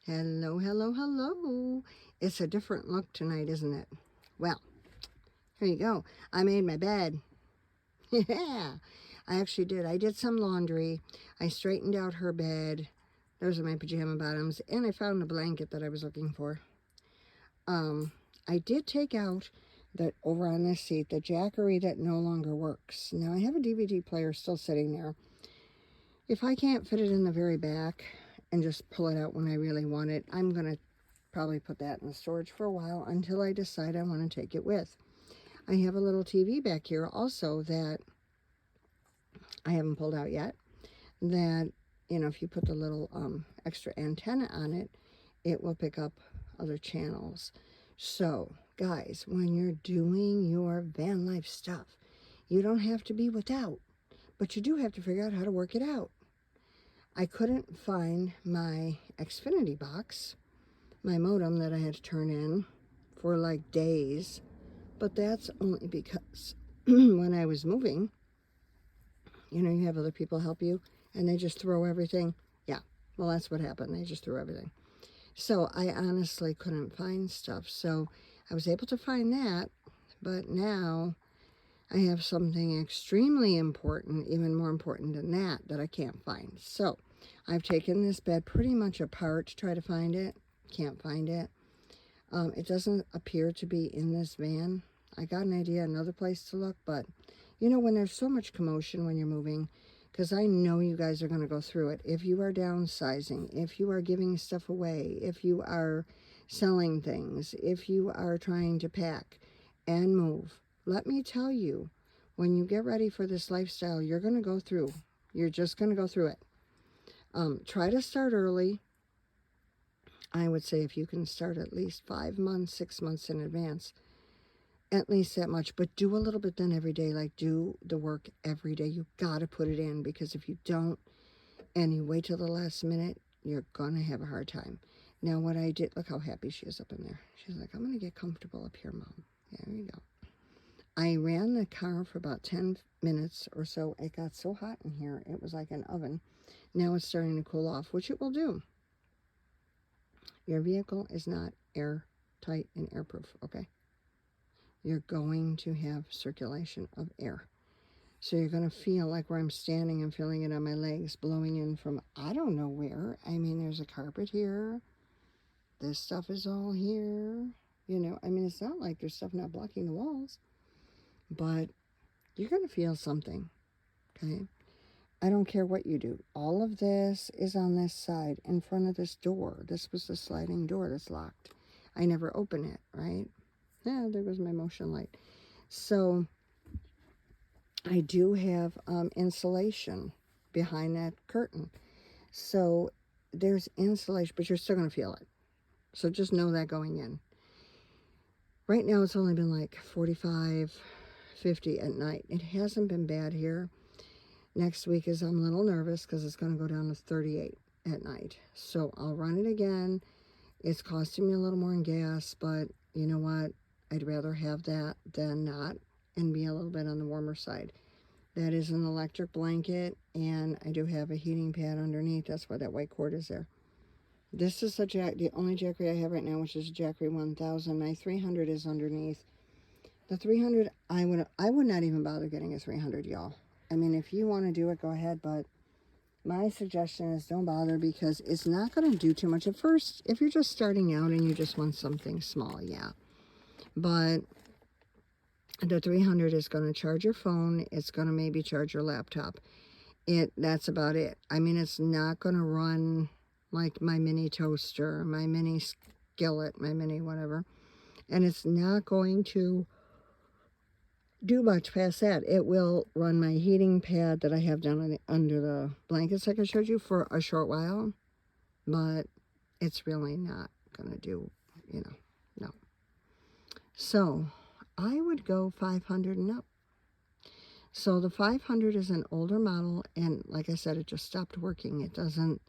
Hello, hello, hello. It's a different look tonight, isn't it? Well, here you go. I made my bed. Yeah, I actually did. I did some laundry. I straightened out her bed. Those are my pajama bottoms. And I found the blanket that I was looking for. I did take out that over on this seat, the jackery that no longer works. Now, I have a DVD player still sitting there. If I can't fit it in the very back and just pull it out when I really want it, I'm going to probably put that in the storage for a while until I decide I want to take it with. I have a little TV back here also that I haven't pulled out yet, that, if you put the little extra antenna on it, it will pick up other channels. So, guys, when you're doing your van life stuff, you don't have to be without, but you do have to figure out how to work it out. I couldn't find my Xfinity box, my modem that I had to turn in for like days, but that's only because when I was moving, you have other people help you and they just throw everything. Yeah, well, that's what happened. They just threw everything. So I honestly couldn't find stuff. So I was able to find that, but now I have something extremely important, even more important than that I can't find. So I've taken this bed pretty much apart to try to find it. Can't find it. It doesn't appear to be in this van. I got an idea, another place to look, but when there's so much commotion when you're moving, because I know you guys are going to go through it. If you are downsizing, if you are giving stuff away, if you are selling things, if you are trying to pack and move, let me tell you, when you get ready for this lifestyle, you're going to go through. You're just going to go through it. Try to start early. I would say if you can start at least 5 months, 6 months in advance, at least that much, but do a little bit then every day. Like, do the work every day. You got to put it in, because if you don't and you wait till the last minute, you're going to have a hard time. Now, what I did, look how happy she is up in there. She's like, I'm going to get comfortable up here, Mom. There you go. I ran the car for about 10 minutes or so. It got so hot in here, it was like an oven. Now it's starting to cool off, which it will do. Your vehicle is not airtight and airproof, okay? You're going to have circulation of air. So you're going to feel like where I'm standing, I'm feeling it on my legs, blowing in from I don't know where. I mean, there's a carpet here. This stuff is all here. It's not like there's stuff not blocking the walls. But you're going to feel something, okay? I don't care what you do. All of this is on this side in front of this door. This was the sliding door that's locked. I never open it, right? Yeah, there goes my motion light. So I do have insulation behind that curtain. So there's insulation, but you're still going to feel it. So just know that going in. Right now it's only been like 45, 50 at night. It hasn't been bad here. Next week I'm a little nervous because it's going to go down to 38 at night. So I'll run it again. It's costing me a little more in gas, but you know what? I'd rather have that than not and be a little bit on the warmer side. That is an electric blanket, and I do have a heating pad underneath. That's why that white cord is there. This is the only Jackery I have right now, which is Jackery 1000. My 300 is underneath. The 300, I would not even bother getting a 300, y'all. I mean, if you want to do it, go ahead, but my suggestion is don't bother, because it's not going to do too much at first. If you're just starting out and you just want something small, yeah. But the 300 is going to charge your phone. It's going to maybe charge your laptop. That's about it. I mean, it's not going to run like my mini toaster, my mini skillet, my mini whatever. And it's not going to do much past that. It will run my heating pad that I have down under the blankets like I showed you for a short while, but it's really not going to do, no. So I would go 500 and up. So the 500 is an older model, and like I said, it just stopped working. It doesn't,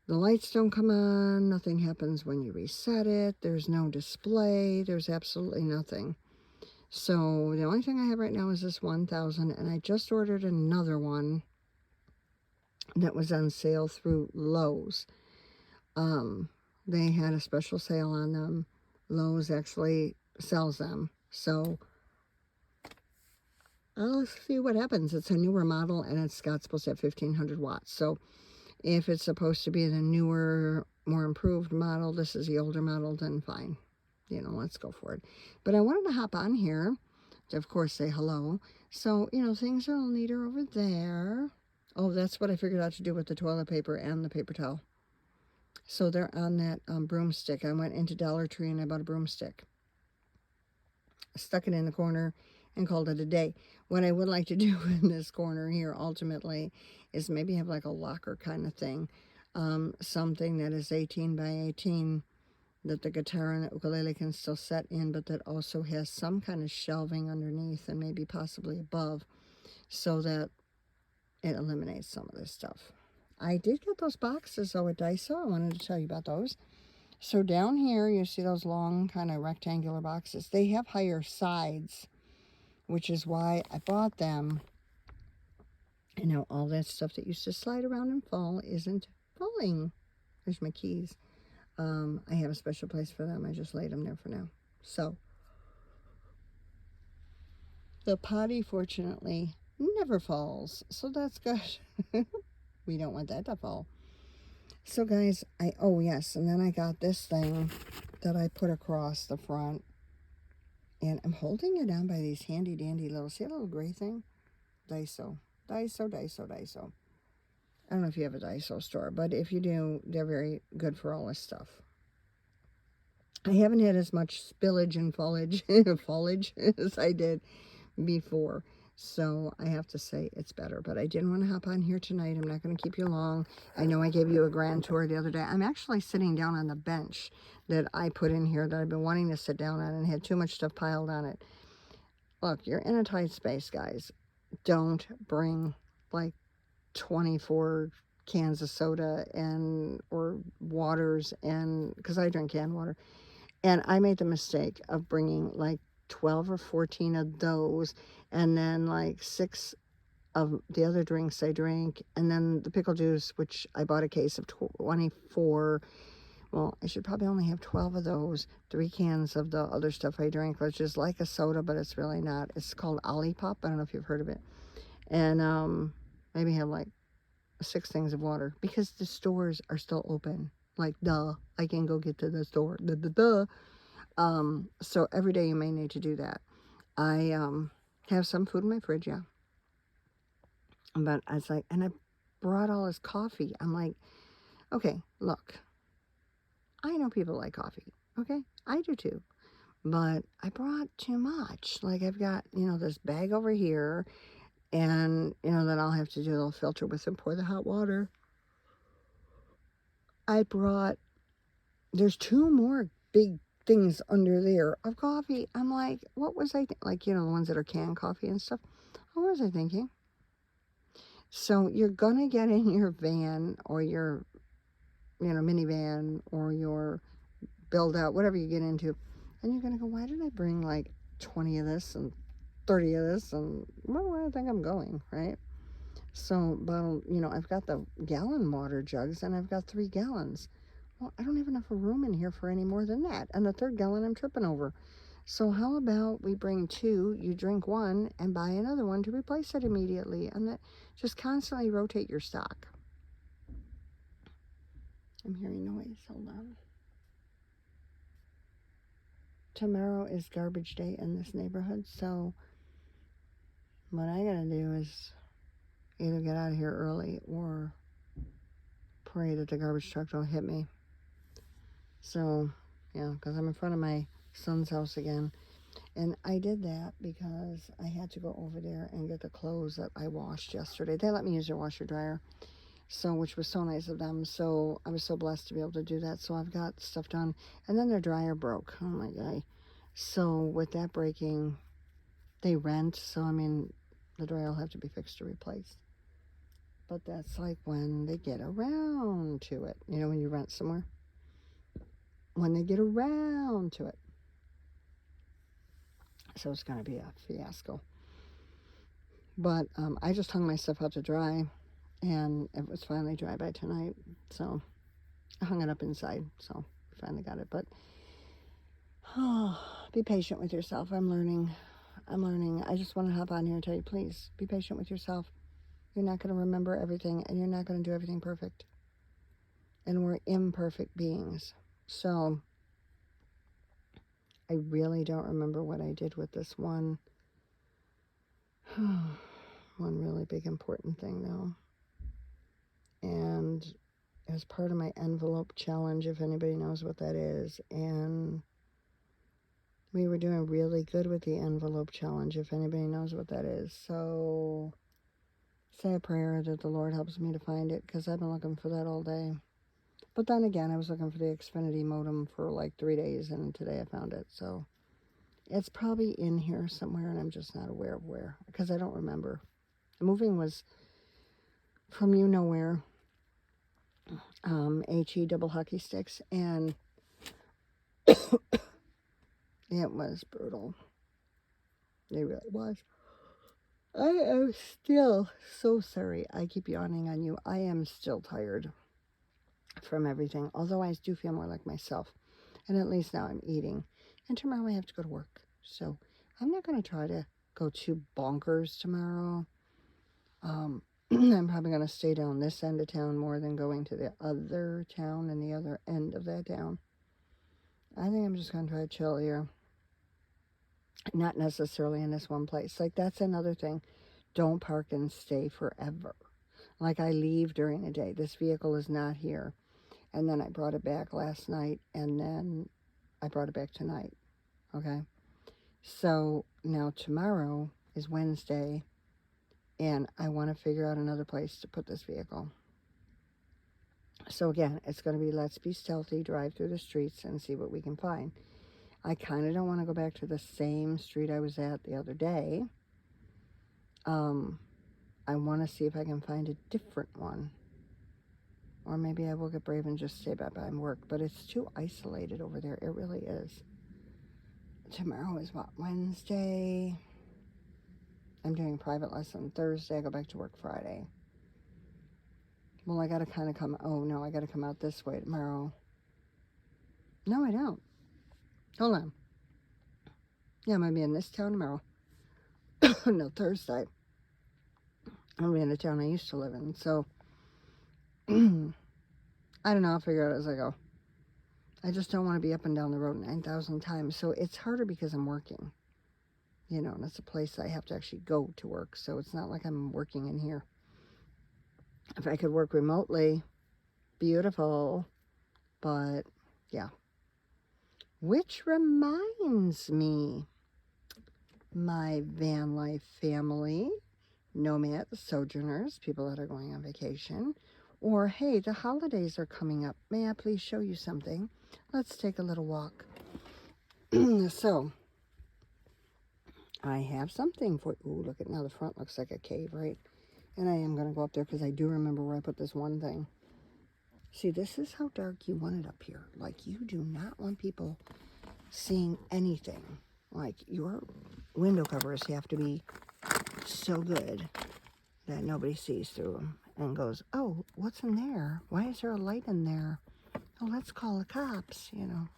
the lights don't come on, nothing happens when you reset it, there's no display, there's absolutely nothing. So the only thing I have right now is this 1000, and I just ordered another one that was on sale through Lowe's. They had a special sale on them. Lowe's actually sells them. So I'll see what happens. It's a newer model, and it's got supposed to have 1,500 watts. So if it's supposed to be the newer, more improved model, this is the older model, then fine. You know, let's go for it. But I wanted to hop on here to, of course, say hello. So, you know, things are a little neater over there. Oh, that's what I figured out to do with the toilet paper and the paper towel. So they're on that broomstick. I went into Dollar Tree and I bought a broomstick. Stuck it in the corner and called it a day. What I would like to do in this corner here ultimately is maybe have like a locker kind of thing. Something that is 18 by 18 that the guitar and the ukulele can still set in, but that also has some kind of shelving underneath and maybe possibly above, so that it eliminates some of this stuff. I did get those boxes though at Daiso. I wanted to tell you about those. So down here you see those long kind of rectangular boxes. They have higher sides, which is why I bought them. And now all that stuff that used to slide around and fall isn't falling. There's my keys. I have a special place for them. I just laid them there for now. So the potty, fortunately, never falls. So that's good. We don't want that to fall. So guys, oh yes, and then I got this thing that I put across the front. And I'm holding it on by these handy dandy little, see that little gray thing? Daiso. Daiso, Daiso, Daiso. I don't know if you have a Daiso store, but if you do, they're very good for all this stuff. I haven't had as much spillage and foliage as I did before. So I have to say it's better. But I didn't want to hop on here tonight. I'm not going to keep you long. I know I gave you a grand tour the other day. I'm actually sitting down on the bench that I put in here that I've been wanting to sit down on and had too much stuff piled on it. Look, you're in a tight space, guys. Don't bring like 24 cans of soda or waters, and because I drink canned water. And I made the mistake of bringing like 12 or 14 of those, and then like 6 of the other drinks I drink, and then the pickle juice, which I bought a case of 24. Well, I should probably only have 12 of those, 3 cans of the other stuff I drink, which is like a soda, but it's really not. It's called Olipop. I don't know if you've heard of it. And maybe have like 6 things of water, because the stores are still open. Like, duh, I can go get to the store. Duh. So every day you may need to do that. I have some food in my fridge, yeah. But I was like, and I brought all this coffee. I'm like, okay, look, I know people like coffee, okay? I do too. But I brought too much. Like, I've got, you know, this bag over here, and, you know, then I'll have to do a little filter with and pour the hot water. There's 2 more big things under there of coffee. I'm like, what was I like, you know, the ones that are canned coffee and stuff. What was I thinking? So you're gonna get in your van or your, you know, minivan or your build out, whatever you get into, and you're gonna go, why did I bring like 20 of this and 30 of this, and where do I think I'm going, right? So, but you know, I've got the gallon water jugs, and I've got 3 gallons. Well, I don't have enough room in here for any more than that. And the 3rd gallon I'm tripping over. So how about we bring 2, you drink 1, and buy another one to replace it immediately. And that, just constantly rotate your stock. I'm hearing noise. Hold on. Tomorrow is garbage day in this neighborhood. So what I gotta do is either get out of here early or pray that the garbage truck don't hit me. So, yeah, because I'm in front of my son's house again. And I did that because I had to go over there and get the clothes that I washed yesterday. They let me use their washer dryer, so, which was so nice of them. So I was so blessed to be able to do that. So I've got stuff done. And then their dryer broke. Oh my God. So with that breaking, they rent. So, I mean, the dryer will have to be fixed or replaced. But that's like when they get around to it. You know, when you rent somewhere. When they get around to it. So it's going to be a fiasco. But I just hung my stuff out to dry, and it was finally dry by tonight. So I hung it up inside, so finally got it. But be patient with yourself. I'm learning. I just want to hop on here and tell you, please, be patient with yourself. You're not going to remember everything, and you're not going to do everything perfect. And we're imperfect beings. So I really don't remember what I did with this one. One really big important thing, though. And it was part of my envelope challenge, if anybody knows what that is. And we were doing really good with the envelope challenge, if anybody knows what that is. So say a prayer that the Lord helps me to find it, because I've been looking for that all day. But then again, I was looking for the Xfinity modem for like 3 days, and today I found it. So it's probably in here somewhere, and I'm just not aware of where, because I don't remember. The moving was from you know where, HE double hockey sticks, and it was brutal. It really was. I am still so sorry. I keep yawning on you. I am still tired from everything, although I do feel more like myself. And at least now I'm eating. And tomorrow I have to go to work. So I'm not going to try to go too bonkers tomorrow. I'm probably going to stay down this end of town more than going to the other town and the other end of that town. I think I'm just going to try to chill here. Not necessarily in this one place. Like, that's another thing. Don't park and stay forever. Like, I leave during the day. This vehicle is not here. And then I brought it back last night, and then I brought it back tonight. Okay? So now tomorrow is Wednesday, and I want to figure out another place to put this vehicle. So again, it's going to be let's be stealthy, drive through the streets, and see what we can find. I kind of don't want to go back to the same street I was at the other day. I want to see if I can find a different one. Or maybe I will get brave and just stay back by work. But it's too isolated over there. It really is. Tomorrow is what? Wednesday. I'm doing a private lesson Thursday. I go back to work Friday. Well, I got to kind of come. Oh, no, I got to come out this way tomorrow. No, I don't. Hold on. Yeah, I'm going to be in this town tomorrow. No, Thursday. I'm going to be in the town I used to live in. So, I don't know. I'll figure it out as I go. I just don't want to be up and down the road 9,000 times. So it's harder because I'm working. You know, and it's a place I have to actually go to work. So it's not like I'm working in here. If I could work remotely, beautiful. But, yeah. Which reminds me, my van life family, nomads, sojourners, people that are going on vacation, or, hey, the holidays are coming up. May I please show you something? Let's take a little walk. So, I have something for you. Ooh, look at now. The front looks like a cave, right? And I am going to go up there because I do remember where I put this one thing. See, this is how dark you want it up here. Like, you do not want people seeing anything. Like, your window covers have to be so good that nobody sees through them and goes, oh, what's in there? Why is there a light in there? Oh, let's call the cops, you know.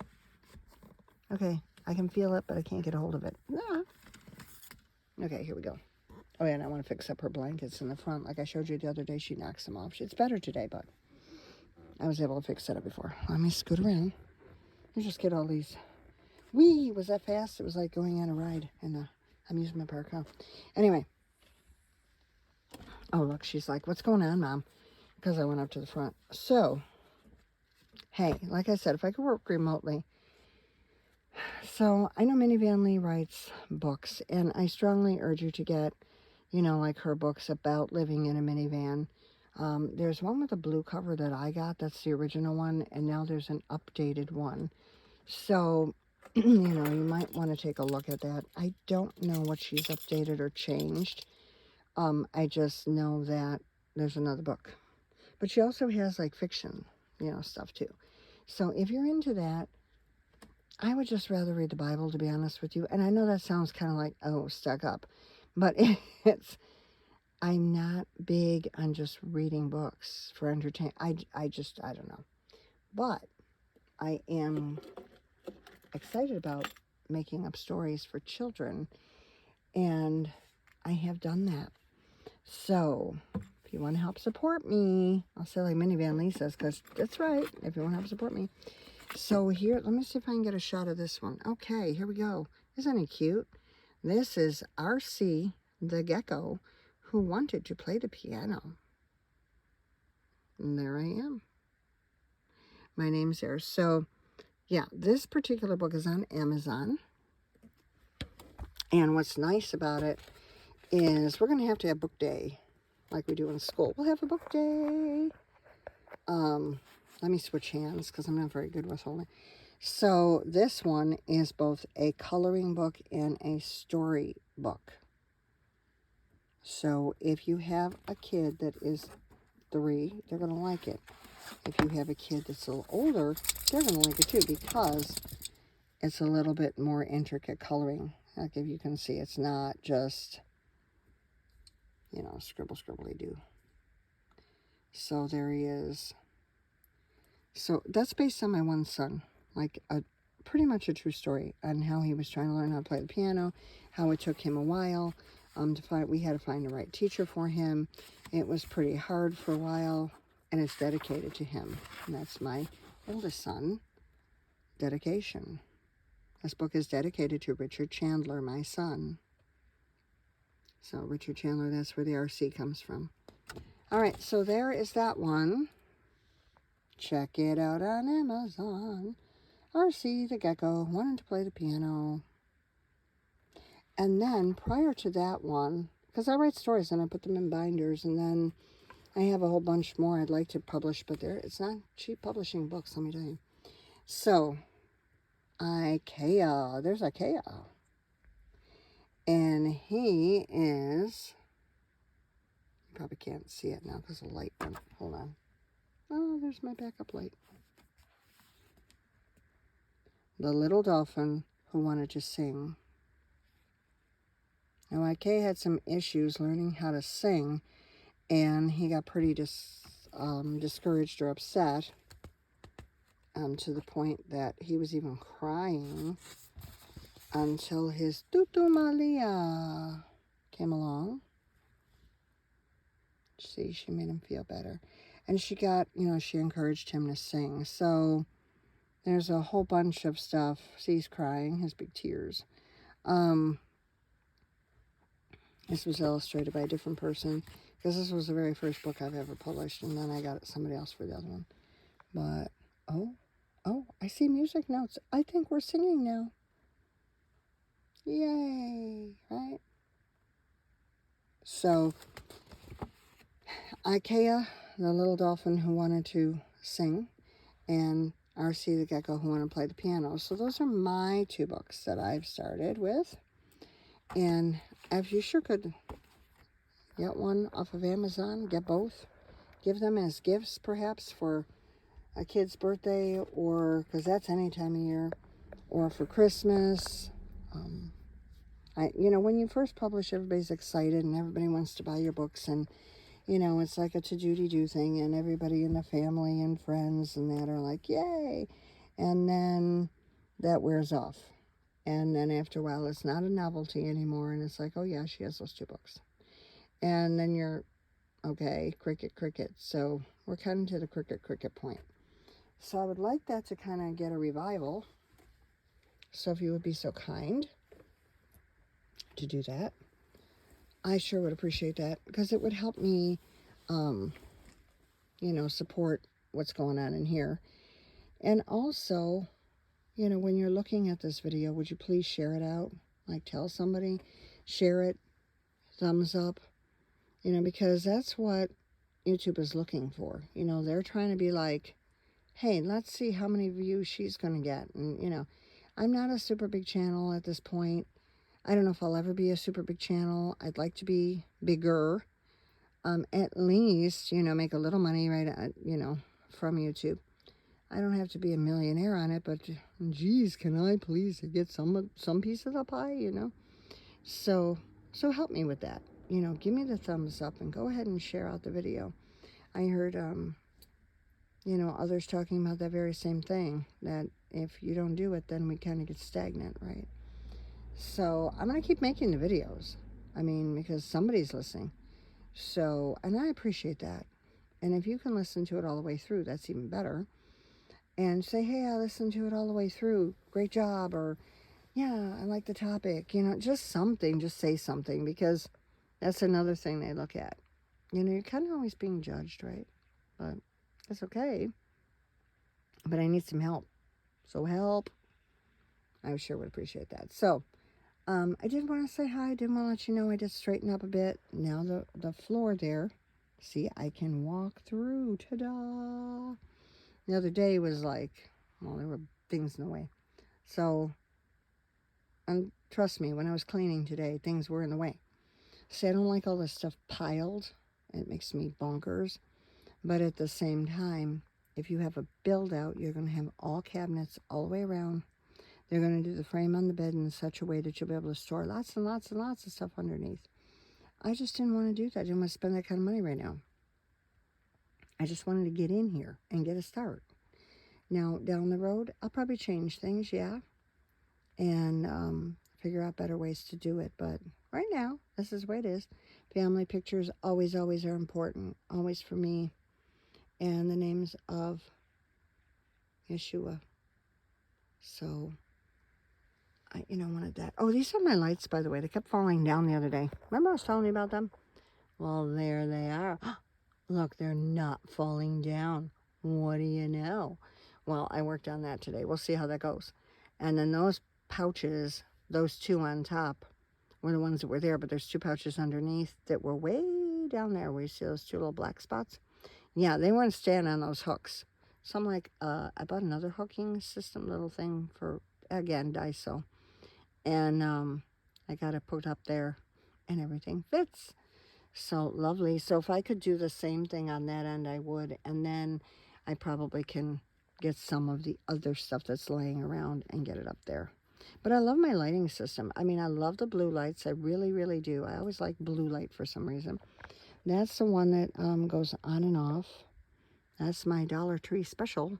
Okay, I can feel it, but I can't get a hold of it. Ah. Okay, here we go. Oh, yeah, and I want to fix up her blankets in the front. Like I showed you the other day, she knocks them off. It's better today, but I was able to fix that up before. Let me scoot around. You just get all these. Whee! Was that fast? It was like going on a ride in the amusement park, huh? Anyway. Oh, look, she's like, what's going on, Mom? Because I went up to the front. So, hey, like I said, if I could work remotely. So, I know Minivan Lee writes books, and I strongly urge you to get, you know, like her books about living in a minivan. There's one with a blue cover that I got. That's the original one, and now there's an updated one. So, you know, you might want to take a look at that. I don't know what she's updated or changed. I just know that there's another book. But she also has, like, fiction, you know, stuff, too. So if you're into that, I would just rather read the Bible, to be honest with you. And I know that sounds kind of like, oh, stuck up. But it's, I'm not big on just reading books for entertainment. I don't know. But I am excited about making up stories for children, and I have done that. So if you want to help support me, I'll say like Minivan Lee says, because that's right, if you want to help support me. So here, let me see if I can get a shot of this one. Okay, here we go. Isn't he cute? This is RC the gecko who wanted to play the piano. And there I am. My name's there. So yeah, this particular book is on Amazon. And what's nice about it is we're going to have book day like we do in school. We'll have a book day. Let me switch hands because I'm not very good with holding. So this one is both a coloring book and a story book. So if you have a kid that is 3, they're going to like it. If you have a kid that's a little older, they're going to like it too, because it's a little bit more intricate coloring. Like if you can see, it's not just, you know, scribble, scribbly do. So there he is. So that's based on my one son, like pretty much a true story on how he was trying to learn how to play the piano, how it took him a while to find. We had to find the right teacher for him. It was pretty hard for a while, and it's dedicated to him. And that's my oldest son, dedication. This book is dedicated to Richard Chandler, my son. So Richard Chandler, that's where the RC comes from. All right, so there is that one. Check it out on Amazon. RC the gecko wanted to play the piano. And then prior to that one, because I write stories and I put them in binders, and then I have a whole bunch more I'd like to publish, but it's not cheap publishing books, let me tell you. So, Ikea, there's Ikea. And he is, you probably can't see it now because the light went, hold on. Oh, there's my backup light. The little dolphin who wanted to sing. Now, IK had some issues learning how to sing, and he got pretty discouraged or upset to the point that he was even crying until his Tutu Malia came along. See, she made him feel better. And she got, you know, she encouraged him to sing. So there's a whole bunch of stuff. See, he's crying, his big tears. This was illustrated by a different person, because this was the very first book I've ever published, and then I got somebody else for the other one. But, oh, I see music notes. I think we're singing now. Yay, right? So, Ikea, the little dolphin who wanted to sing, and RC the gecko who wanted to play the piano. So those are my 2 books that I've started with. And if you sure could get one off of Amazon, get both. Give them as gifts, perhaps, for a kid's birthday, or, because that's any time of year, or for Christmas. You know, when you first publish, everybody's excited, and everybody wants to buy your books, and, you know, it's like a to-do-de-do thing, and everybody in the family and friends and that are like, yay! And then that wears off. And then after a while, it's not a novelty anymore, and it's like, oh yeah, she has those 2 books. And then you're, okay, cricket, cricket. So we're kind of to the cricket point. So I would like that to kind of get a revival. So if you would be so kind to do that, I sure would appreciate that, because it would help me, you know, support what's going on in here. And also, you know, when you're looking at this video, would you please share it out? Like, tell somebody, share it, thumbs up, you know, because that's what YouTube is looking for. You know, they're trying to be like, hey, let's see how many views she's going to get. And, you know, I'm not a super big channel at this point. I don't know if I'll ever be a super big channel. I'd like to be bigger. At least, you know, make a little money, right, you know, from YouTube. I don't have to be a millionaire on it, but geez, can I please get some piece of the pie, you know? So help me with that. You know, give me the thumbs up and go ahead and share out the video. I heard You know, others talking about that very same thing, that if you don't do it, then we kind of get stagnant, right? So I'm going to keep making the videos. I mean, because somebody's listening. So, and I appreciate that. And if you can listen to it all the way through, that's even better. And say, hey, I listened to it all the way through. Great job. Or, yeah, I like the topic. You know, just something. Just say something, because that's another thing they look at. You know, you're kind of always being judged, right? But it's okay. But I need some help. So help. I sure would appreciate that. So, I did want to say hi. I did want to let you know I did straighten up a bit. Now the floor there, see, I can walk through. Ta-da! The other day was like, well, there were things in the way. So, and trust me, when I was cleaning today, things were in the way. See, I don't like all this stuff piled. It makes me bonkers. But at the same time, if you have a build out, you're going to have all cabinets all the way around. They're going to do the frame on the bed in such a way that you'll be able to store lots and lots and lots of stuff underneath. I just didn't want to do that. I didn't want to spend that kind of money right now. I just wanted to get in here and get a start. Now, down the road, I'll probably change things, yeah, and figure out better ways to do it. But right now, this is the way it is. Family pictures always, always are important, always for me. And the names of Yeshua. So, I wanted that. Oh, these are my lights, by the way. They kept falling down the other day. Remember I was telling you about them? Well, there they are. Look, they're not falling down. What do you know? Well, I worked on that today. We'll see how that goes. And then those pouches, those two on top, were the ones that were there, but there's two pouches underneath that were way down there where you see those two little black spots. Yeah, they weren't staying on those hooks. So I'm like, I bought another hooking system little thing for, again, Daiso. And I got it put up there and everything fits. So lovely. So if I could do the same thing on that end, I would. And then I probably can get some of the other stuff that's laying around and get it up there. But I love my lighting system. I mean, I love the blue lights. I really, really do. I always like blue light for some reason. That's the one that goes on and off. That's my Dollar Tree special.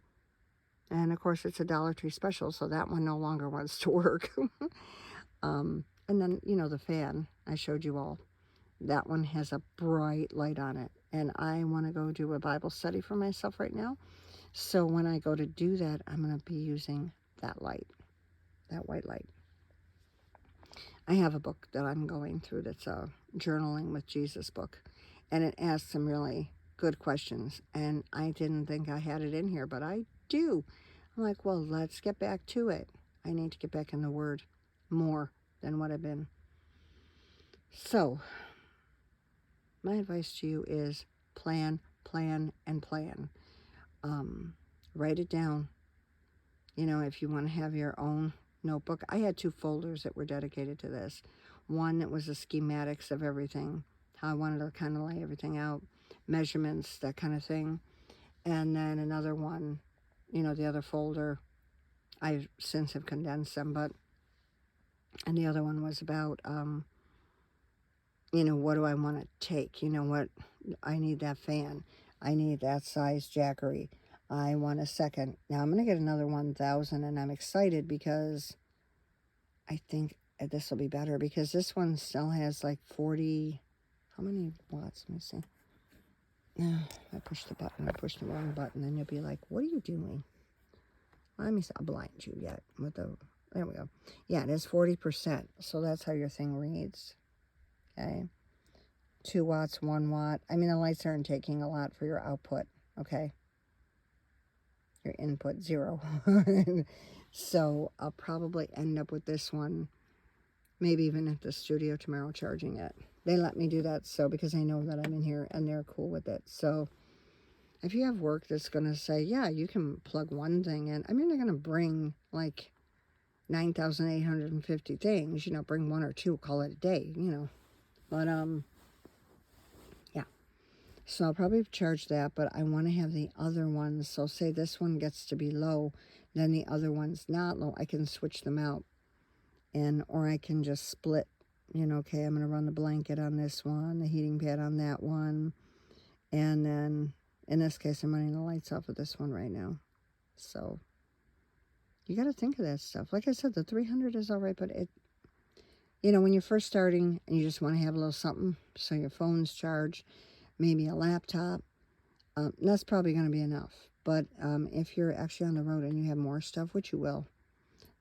And of course, it's a Dollar Tree special, so that one no longer wants to work. And then, the fan I showed you all. That one has a bright light on it. And I want to go do a Bible study for myself right now. So when I go to do that, I'm going to be using that light, that white light. I have a book that I'm going through that's a Journaling with Jesus book. And it asks some really good questions. And I didn't think I had it in here, but I do. I'm like, well, let's get back to it. I need to get back in the Word more than what I've been. So, my advice to you is plan, plan, and plan. Write it down. If you want to have your own notebook. I had 2 folders that were dedicated to this. One that was the schematics of everything, how I wanted to kind of lay everything out, measurements, that kind of thing. And then another one, the other folder, I since have condensed them, and the other one was about, what do I want to take? What, I need that fan. I need that size jackery. I want a second. Now I'm going to get another 1,000, and I'm excited because I think this will be better, because this one still has like 40, how many watts? Let me see. I pushed the button. I pushed the wrong button, and you'll be like, what are you doing? Let me see. I'll blind you yet with the, there we go. Yeah, it is 40%. So that's how your thing reads. Okay. 2 watts, 1 watt. I mean, the lights aren't taking a lot for your output. Okay. Your input, 0. So I'll probably end up with this one, maybe even at the studio tomorrow, charging it. They let me do that, so because I know that I'm in here and they're cool with it. So if you have work that's going to say, yeah, you can plug one thing in. I mean, they're going to bring like 9,850 things, bring 1 or 2, call it a day, But, yeah. So I'll probably charge that, but I want to have the other ones. So say this one gets to be low, then the other one's not low. I can switch them out, or I can just split. Okay, I'm going to run the blanket on this one, the heating pad on that one, and then In this case, I'm running the lights off of this one right now. So you got to think of that stuff. Like I said, the 300 is all right, but it, when you're first starting and you just want to have a little something, so your phone's charged, maybe a laptop, that's probably going to be enough. But if you're actually on the road and you have more stuff, which you will,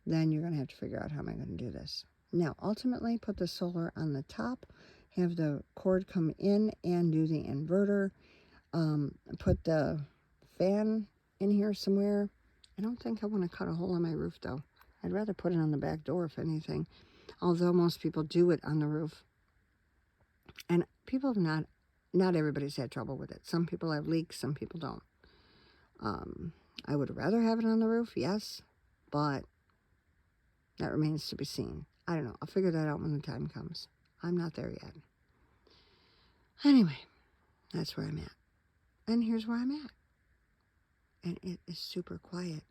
then you're going to have to figure out how am I going to do this. Now, ultimately, put the solar on the top, have the cord come in and do the inverter. Put the fan in here somewhere. I don't think I want to cut a hole in my roof, though. I'd rather put it on the back door, if anything. Although most people do it on the roof. And people have not everybody's had trouble with it. Some people have leaks, some people don't. I would rather have it on the roof, yes, but that remains to be seen. I don't know. I'll figure that out when the time comes. I'm not there yet. Anyway, that's where I'm at. And here's where I'm at. And it is super quiet.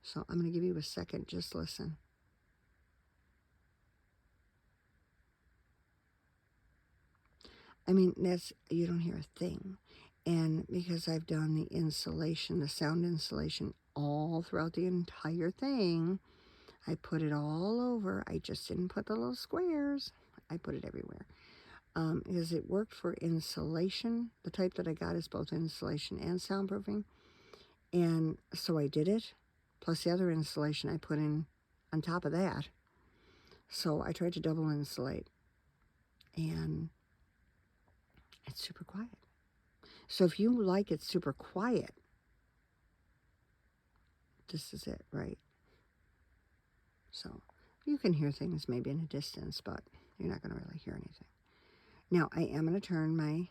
So I'm going to give you a second. Just listen. I mean, you don't hear a thing. And because I've done the insulation, the sound insulation all throughout the entire thing, I put it all over. I just didn't put the little squares. I put it everywhere. Because it worked for insulation. The type that I got is both insulation and soundproofing. And so I did it. Plus the other insulation I put in on top of that. So I tried to double insulate. And it's super quiet. So if you like it super quiet, this is it, right? So you can hear things maybe in a distance, but you're not going to really hear anything. Now, I am going to turn my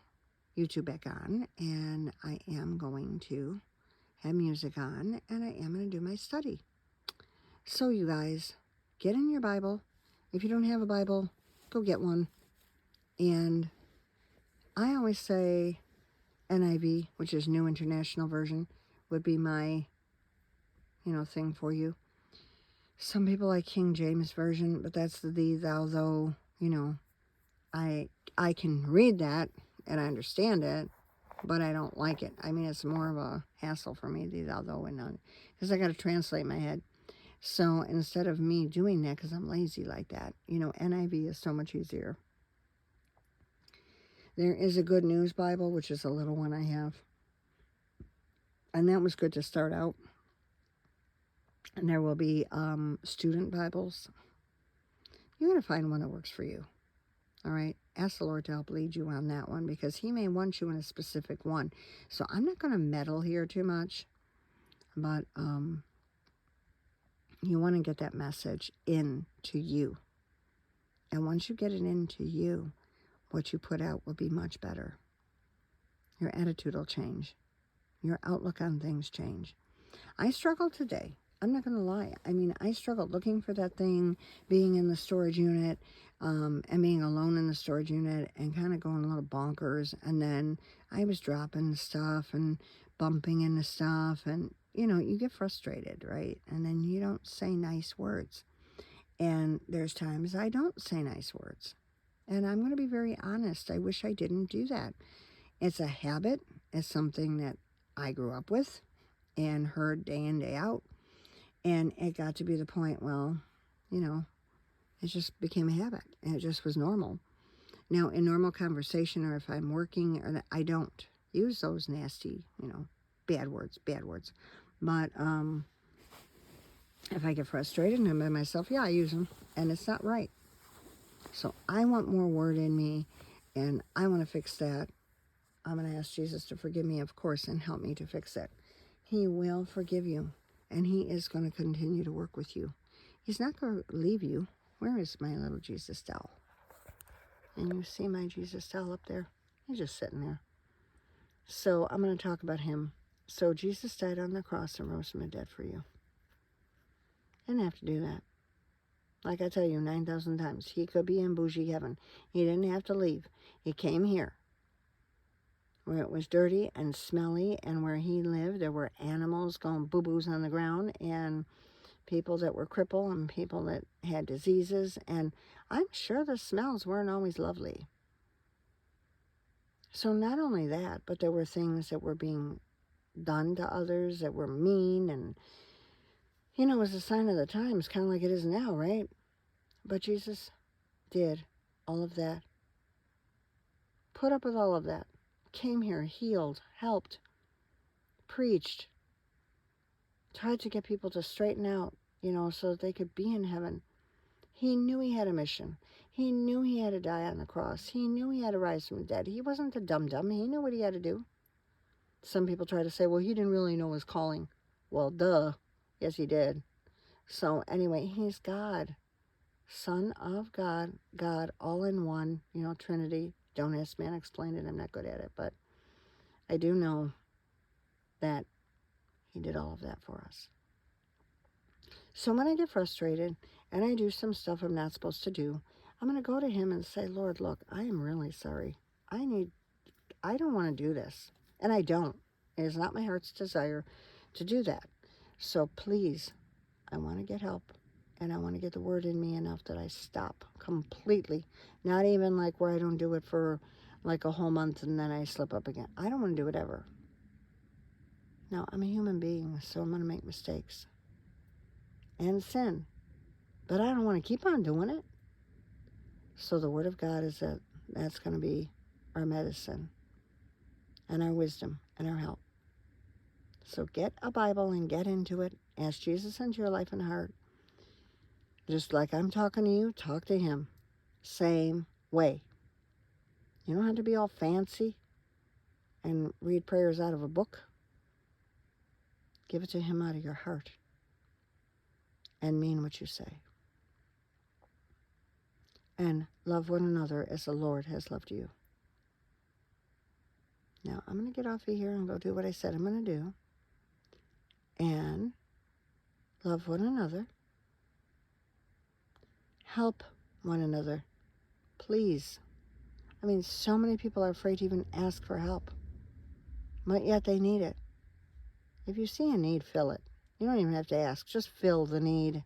YouTube back on, and I am going to have music on, and I am going to do my study. So you guys, get in your Bible. If you don't have a Bible, go get one. And I always say NIV, which is New International Version, would be my, thing for you. Some people like King James Version, but that's the thee, thou, though, I can read that, and I understand it, but I don't like it. I mean, it's more of a hassle for me, thee, thou, though, and none, because I got to translate in my head. So instead of me doing that, because I'm lazy like that, NIV is so much easier. There is a Good News Bible, which is a little one I have. And that was good to start out. And there will be student Bibles. You got to find one that works for you. All right? Ask the Lord to help lead you on that one, because he may want you in a specific one. So I'm not going to meddle here too much. But you want to get that message into you. And once you get it into you, what you put out will be much better. Your attitude will change. Your outlook on things change. I struggled today. I'm not going to lie. I mean, I struggled looking for that thing, being in the storage unit, and being alone in the storage unit, and kind of going a little bonkers. And then I was dropping stuff and bumping into stuff, and, you get frustrated, right? And then you don't say nice words. And there's times I don't say nice words. And I'm going to be very honest. I wish I didn't do that. It's a habit. It's something that I grew up with and heard day in, day out. And it got to be the point, well, it just became a habit. And it just was normal. Now, in normal conversation, or if I'm working, I don't use those nasty, bad words. But if I get frustrated and I'm by myself, I use them. And it's not right. So I want more word in me, and I want to fix that. I'm going to ask Jesus to forgive me, of course, and help me to fix it. He will forgive you, and he is going to continue to work with you. He's not going to leave you. Where is my little Jesus doll? And you see my Jesus doll up there? He's just sitting there. So I'm going to talk about him. So Jesus died on the cross and rose from the dead for you. Didn't have to do that. Like I tell you 9,000 times, he could be in bougie heaven. He didn't have to leave. He came here, where it was dirty and smelly, and where he lived, there were animals going boo-boos on the ground, and people that were crippled, and people that had diseases, and I'm sure the smells weren't always lovely. So not only that, but there were things that were being done to others that were mean, and, you know, it was a sign of the times, kind of like it is now, right? But Jesus did all of that, put up with all of that, came here, healed, helped, preached, tried to get people to straighten out, you know, so that they could be in heaven. He knew he had a mission. He knew he had to die on the cross. He knew he had to rise from the dead. He wasn't a dum-dum. He knew what he had to do. Some people try to say, well, he didn't really know his calling. Well, duh. Yes, he did. So anyway, he's God. Son of God, God, all in one, you know, Trinity. Don't ask me to explain it. I'm not good at it. But I do know that he did all of that for us. So when I get frustrated and I do some stuff I'm not supposed to do, I'm going to go to him and say, Lord, look, I am really sorry. I don't want to do this. And I don't. It is not my heart's desire to do that. So please, I want to get help. And I want to get the word in me enough that I stop completely. Not even like where I don't do it for like a whole month and then I slip up again. I don't want to do it ever. No, I'm a human being, so I'm going to make mistakes and sin. But I don't want to keep on doing it. So the Word of God is that's going to be our medicine and our wisdom and our help. So get a Bible and get into it. Ask Jesus into your life and heart. Just like I'm talking to you, talk to him. Same way. You don't have to be all fancy and read prayers out of a book. Give it to him out of your heart and mean what you say. And love one another as the Lord has loved you. Now, I'm going to get off of here and go do what I said I'm going to do. And love one another. Help one another. Please. I mean, so many people are afraid to even ask for help. But yet they need it. If you see a need, fill it. You don't even have to ask. Just fill the need.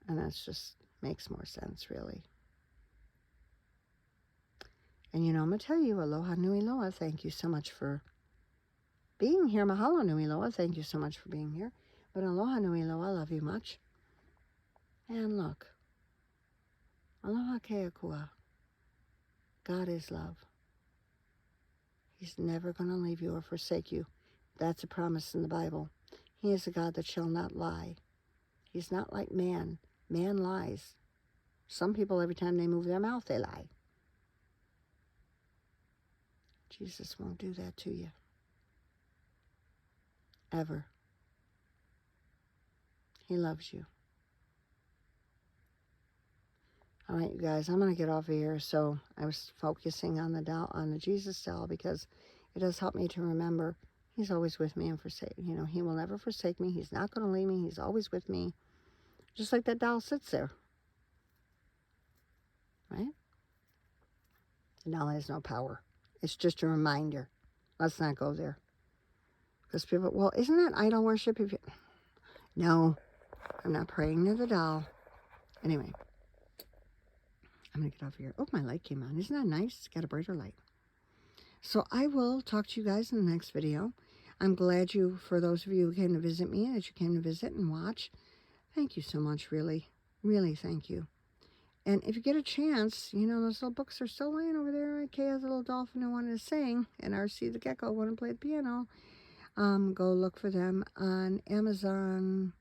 And that just makes more sense, really. And you know, I'm going to tell you, aloha nui loa. Thank you so much for being here. Mahalo nui loa. Thank you so much for being here. But aloha nui loa. I love you much. And look. Aloha keakua. God is love. He's never going to leave you or forsake you. That's a promise in the Bible. He is a God that shall not lie. He's not like man. Man lies. Some people, every time they move their mouth, they lie. Jesus won't do that to you. Ever. He loves you. All right, you guys, I'm going to get off of here. So I was focusing on the Jesus doll because it does help me to remember he's always with me and he will never forsake me. He's not going to leave me. He's always with me. Just like that doll sits there. Right? The doll has no power. It's just a reminder. Let's not go there. Because people, well, isn't that idol worship? No, I'm not praying to the doll. Anyway, I'm going to get off here. Oh, my light came on. Isn't that nice? It's got a brighter light. So I will talk to you guys in the next video. I'm glad for those of you who came to visit me, that you came to visit and watch. Thank you so much, really. Really, thank you. And if you get a chance, you know, those little books are still laying over there. Kay has a little dolphin who wanted to sing, and RC the gecko wanted to play the piano. Go look for them on Amazon.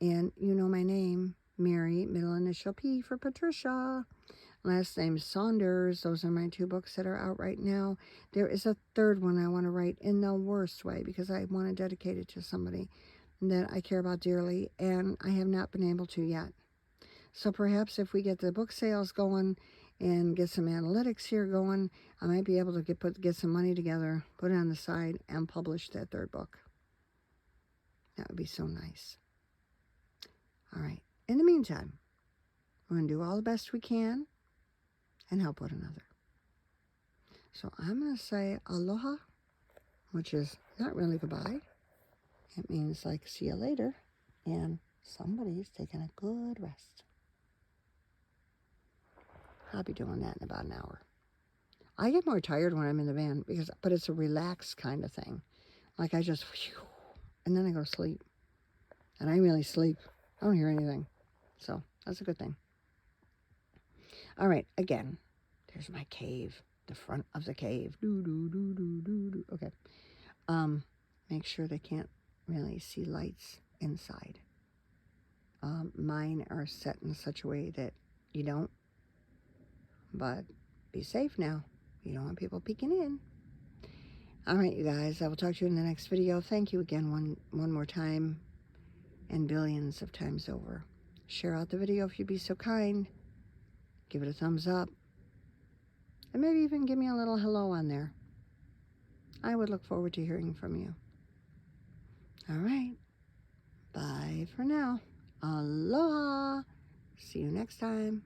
And you know my name, Mary, middle initial P for Patricia. Last name Saunders. Those are my 2 books that are out right now. There is a 3rd one I want to write in the worst way because I want to dedicate it to somebody that I care about dearly, and I have not been able to yet. So perhaps if we get the book sales going and get some analytics here going, I might be able to get some money together, put it on the side, and publish that 3rd book. That would be so nice. All right. In the meantime, we're going to do all the best we can and help one another. So I'm going to say aloha, which is not really goodbye. It means like see you later, and somebody's taking a good rest. I'll be doing that in about an hour. I get more tired when I'm in the van, but it's a relaxed kind of thing. Like I just, and then I go to sleep. And I really sleep. I don't hear anything. So that's a good thing. All right, again, there's my cave, the front of the cave. Okay. Make sure they can't really see lights inside. Mine are set in such a way that you don't. But be safe now. You don't want people peeking in. All right, you guys. I will talk to you in the next video. Thank you again one more time, and billions of times over. Share out the video if you'd be so kind. Give it a thumbs up. And maybe even give me a little hello on there. I would look forward to hearing from you. All right. Bye for now. Aloha. See you next time.